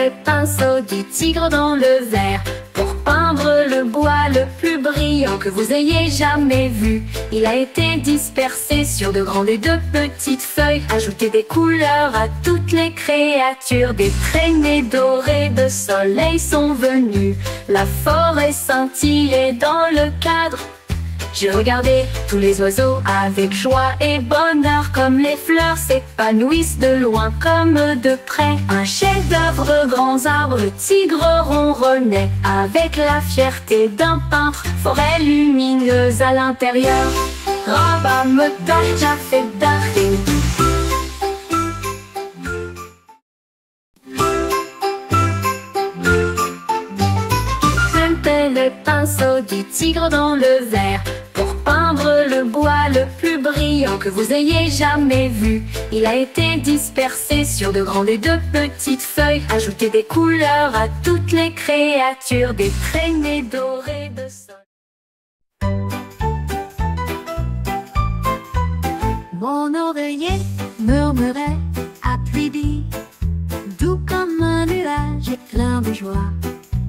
les pinceaux du tigre dans le verre pour peindre le bois le plus brillant que vous ayez jamais vu. Il a été dispersé sur de grandes et de petites feuilles. Ajoutez des couleurs à toutes les créatures. Des traînées dorées de soleil sont venues. La forêt scintillait dans le cadre. J'ai regardé tous les oiseaux avec joie et bonheur, comme les fleurs s'épanouissent de loin comme de près. Un chef-d'œuvre de grands arbres, le tigre ronronnait avec la fierté d'un peintre. Forêt lumineuse à l'intérieur, Rabam Daja fait d'arrêt. Les pinceaux du tigre dans le verre pour peindre le bois le plus brillant que vous ayez jamais vu. Il a été dispersé sur de grandes et de petites feuilles. Ajoutez des couleurs à toutes les créatures. Des traînées dorées de sol. Mon oreiller murmurait à Tweety, doux comme un nuage et plein de joie.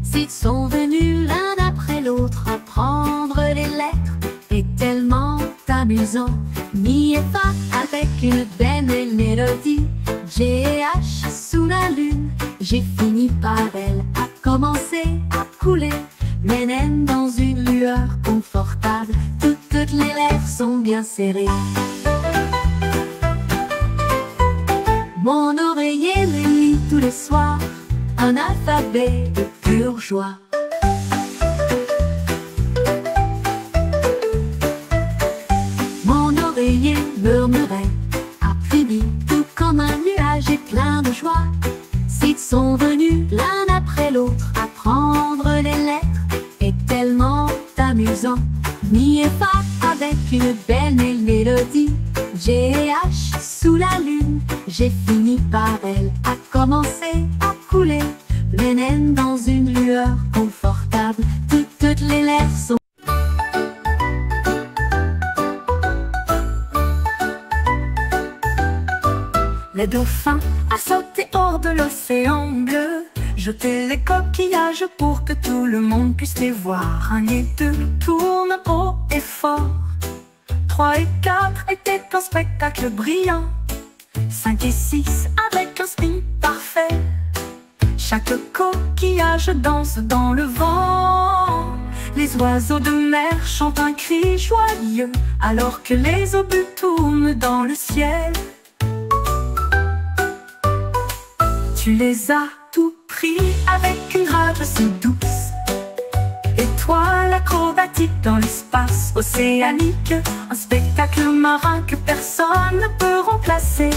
S'ils sont venus l'un après l'autre apprendre les lettres, est tellement amusant. Mi et fa avec une belle mélodie, G et H sous la lune, j'ai fini par elle, a commencé à couler. Les naines dans une lueur confortable, toutes les lèvres sont bien serrées. Mon oreiller me lit tous les soirs un alphabet de pure joie. Mon oreiller murmurait à Phoebe, tout comme un nuage et plein de joie. S'ils sont venus l'un après l'autre apprendre les lettres, est tellement amusant. Mi et fa avec une belle mélodie, G et H sous la lune, j'ai fini par elle, a commencé à couler. Les naines dans une lueur confortable, toutes les lèvres sont. Les dauphins a sauté hors de l'océan bleu, jeté les coquillages pour que tout le monde puisse les voir. 1 et 2 tournent haut et fort. 3 et 4 étaient un spectacle brillant. 5 et 6 avec un spin parfait. Chaque coquillage danse dans le vent. Les oiseaux de mer chantent un cri joyeux, alors que les obus tournent dans le ciel. Tu les as tout pris avec une grâce si douce. Étoile acrobatique dans l'espace océanique, un spectacle marin que personne ne peut remplacer.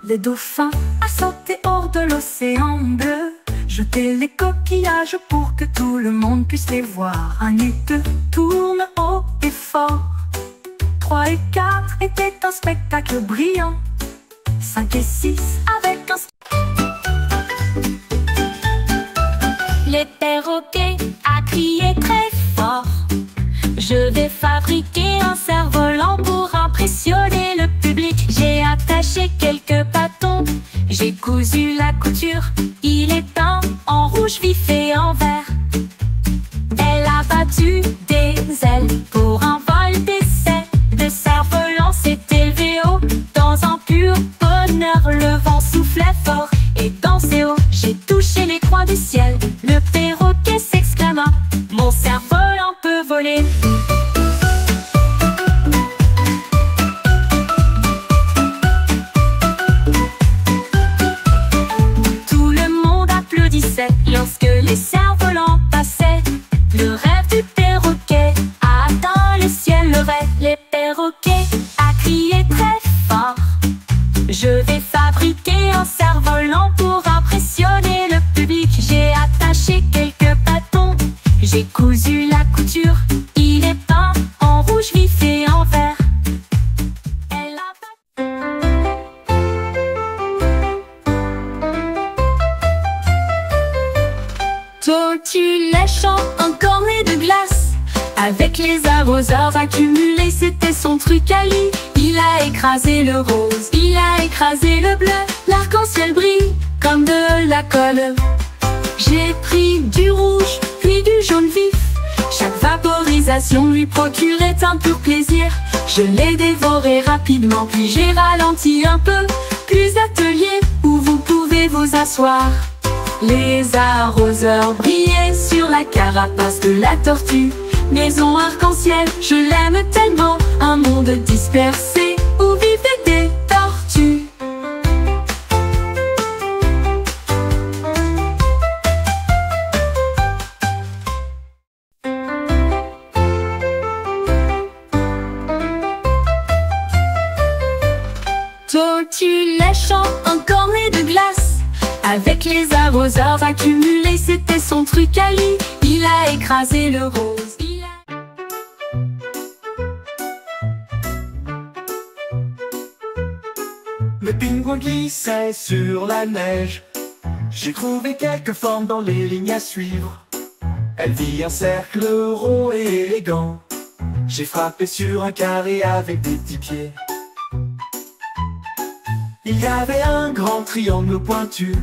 Les dauphins a sauté hors de l'océan bleu, jeté les coquillages pour que tout le monde puisse les voir. 1 et 2 tournent haut et fort. 3 et 4 étaient un spectacle brillant. 5 et 6 avec un... Les perroquets a crié très fort, je vais fabriquer un cerf-volant pour impressionner le public. J'ai attaché quelques bâtons, j'ai cousu la couture, il est peint en rouge vif et en vert. Elle a battu des ailes pour un vol d'essai. Le cerf-volant s'est élevé haut dans un pur bonheur. Le vent soufflait fort et dansait haut. J'ai touché les coins du ciel. Le perroquet s'exclama: mon cerf-volant peut voler. Tout le monde applaudissait lorsque les cerfs-volants passaient. Le rêve du perroquet a atteint le ciel. Le rêve, les perroquets a crié très fort, je vais fabriquer un cerf-volant pour impressionner le public. J'ai attaché quelques bâtons, j'ai cousu la couture, il est peint en rouge vif et en vert. Elle a... Tortue lèchant un cornet de glace Avec les arroseurs accumulés, c'était son truc à lui. Il a écrasé le rose, il a écrasé le bleu. L'arc-en-ciel brille comme de la colle. J'ai pris du rouge, puis du jaune vif. Chaque vaporisation lui procurait un pur plaisir. Je l'ai dévoré rapidement, puis j'ai ralenti un peu. Plus d'atelier où vous pouvez vous asseoir. Les arroseurs brillaient sur la carapace de la tortue. Maison arc-en-ciel, je l'aime tellement. Un monde dispersé où vivaient des tortues. Tortue léchant un cornet de glace. Avec les arroseurs accumulés, c'était son truc à lui. Il a écrasé le rose. Le pingouin glissait sur la neige. J'ai trouvé quelques formes dans les lignes à suivre. Elle vit un cercle rond et élégant. J'ai frappé sur un carré avec des petits pieds. Il y avait un grand triangle pointu,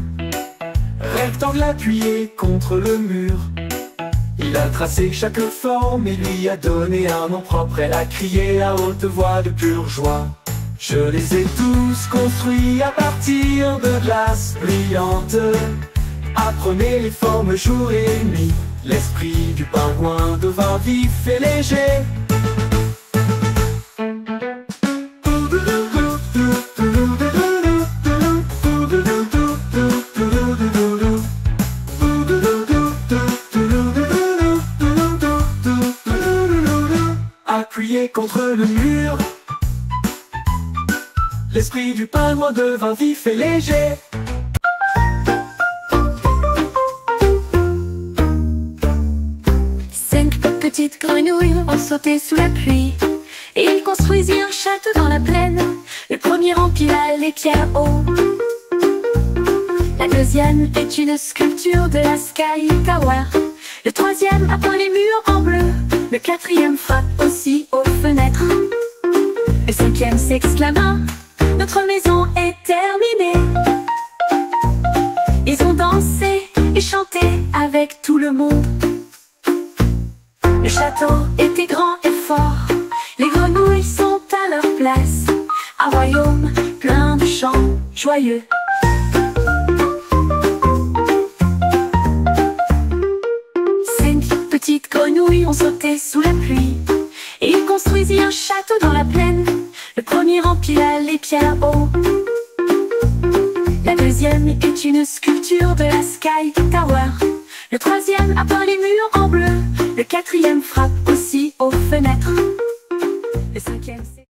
rectangle appuyé contre le mur. Il a tracé chaque forme et lui a donné un nom propre. Elle a crié à haute voix de pure joie. Je les ai tous construits à partir de glace brillante. Apprenez les formes jour et nuit. L'esprit du pingouin devint vif et léger. Appuyé contre le mur, l'esprit du pingouin devint vif et léger. Cinq petites grenouilles ont sauté sous la pluie et ils construisirent un château dans la plaine. Le premier empila les pierres hauts. La deuxième est une sculpture de la Sky Tower. Le troisième a peint les murs en bleu. Le quatrième frappe aussi aux fenêtres. Le cinquième s'exclama: notre maison est terminée. Ils ont dansé et chanté avec tout le monde. Le château était grand et fort. Les grenouilles sont à leur place. Un royaume plein de chants joyeux. Petites grenouilles ont sauté sous la pluie et ils construisirent un château dans la plaine. Le premier empila les pierres hauts. La deuxième est une sculpture de la Sky Tower. Le troisième a peint les murs en bleu. Le quatrième frappe aussi aux fenêtres.